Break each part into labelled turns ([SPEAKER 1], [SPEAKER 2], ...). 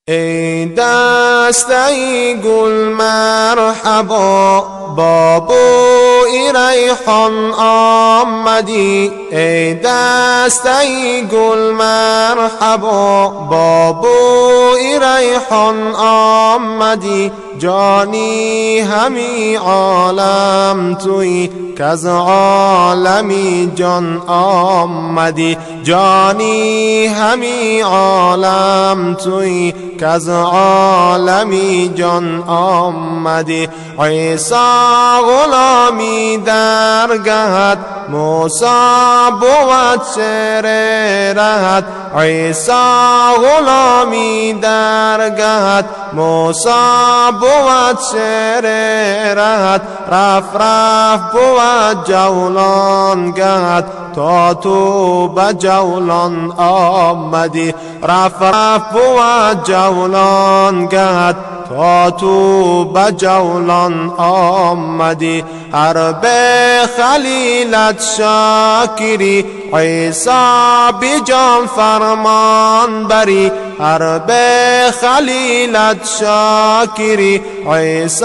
[SPEAKER 1] ای دسته گل مرحبا با بوی ریحان آمدی. ای دسته گل مرحبا با بوی ریحان آمدی. جانی همی عالم توی کز عالمی جان آمدی. جانی همی عالم توی کز عالمی جان آمدی. عیسی غلامی درگهد موسی بود شعر رهد. عیسی غلامی درگهد موسی بود شعر رهد. رف رف بود جولان گهد تا تو به جولان آمدی. رف رف بود جولان گهد تا تو به جولان آمدی. هر به خلیلت شاکری عیسی بی جان فرمان بری. هر به خلیلت شاکری عیسی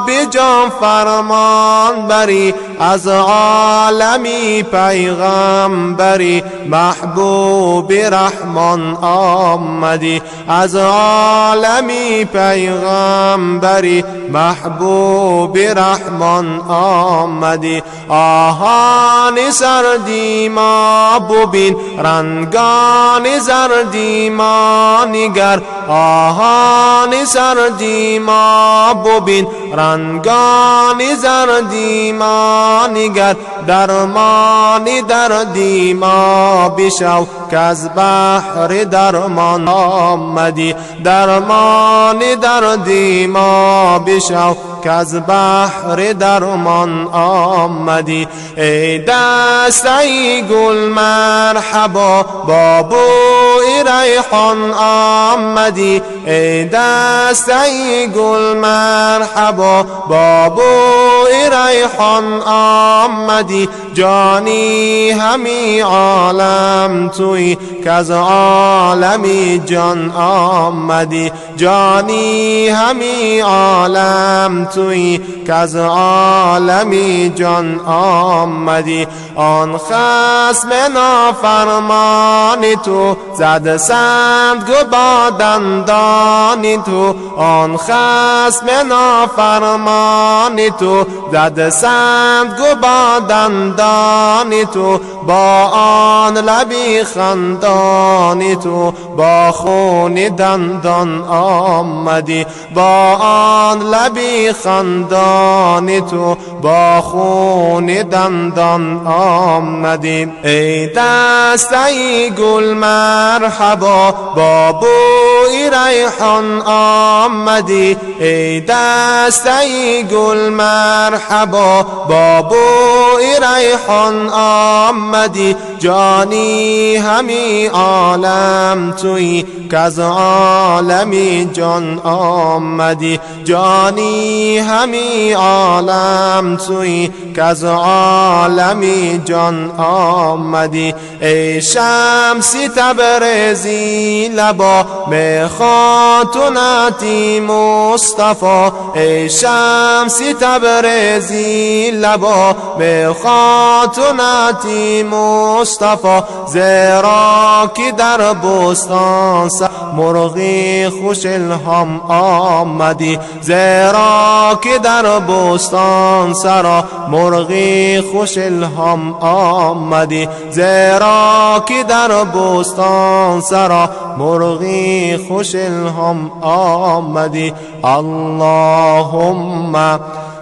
[SPEAKER 1] بی جان فرمان بری. از عالمی پیغمبری محبوب رحمان آمدی. از عالمی پیغمبری محبوب رحمان آمدی. آهان سردی ما ببین رنگان زردی ما نگر. آهان سردی ما ببین رنگان زردی ما نگر. درمان دردی ما بشو کز بحر درمان آمدی. درمان دردی ما بشو کز بحر درمان آمدی. ای دسته گل مرحبا با بوی ریحان آمدی. ای دسته گل مرحبا با بوی ریحان آمدی. جانی همی عالم توی کز عالمی جان آمدی. جانی همی عالم توی کز عالمی جان آمدی. آن خصم نافرمان تو زد سنگ با دندان تو. آن خصم نافرمان تو زد سنگ با دندان تو. با آن لبی خندان تو با خون دندان آمدی. با آن لبی خندان تو با خون دندان آمدی. ای دسته گل مرحبا با بوی ریحان آمدی. ای دسته گل مرحبا با بوی ریحان آمدی. جانی همی عالم توی کز عالمی جان آمدی. جانی همی عالم توی کز عالمی جان آمدی. ای شمسی تبریزی لبا می خاتونتی مصطفی. ای شمسی تبریزی لبا می خاتونتی مصطفی. زیرا که در بستان مرغی خوش الهام آمدی. زیرا که در بستان سرا مرغی خوش الهام آمدی. زیرا که در بستان سرا مرغی خوش الهام آمدی. اللهم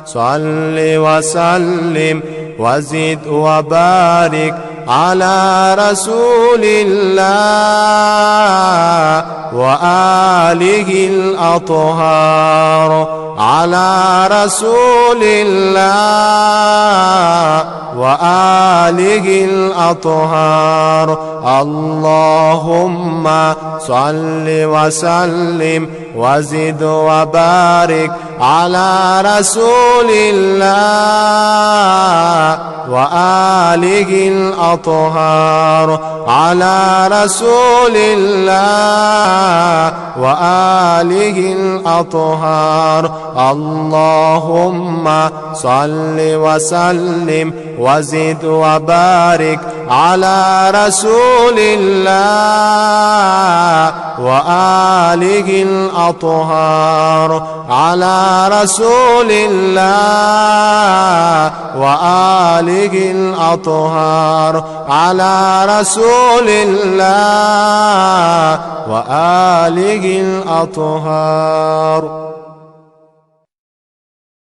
[SPEAKER 1] صل وسلم وزد وبارك على رسول الله وآله الأطهار. على رسول الله وآله الأطهار. اللهم صل وسلم وزد وبارك على رسول الله وآله الأطهار. على رسول الله وآله الأطهار. اللهم صل وسلم وزد وبارك على رسول الله وآله الأطهار، على رسول الله وآله الأطهار، على رسول الله وآله الأطهار.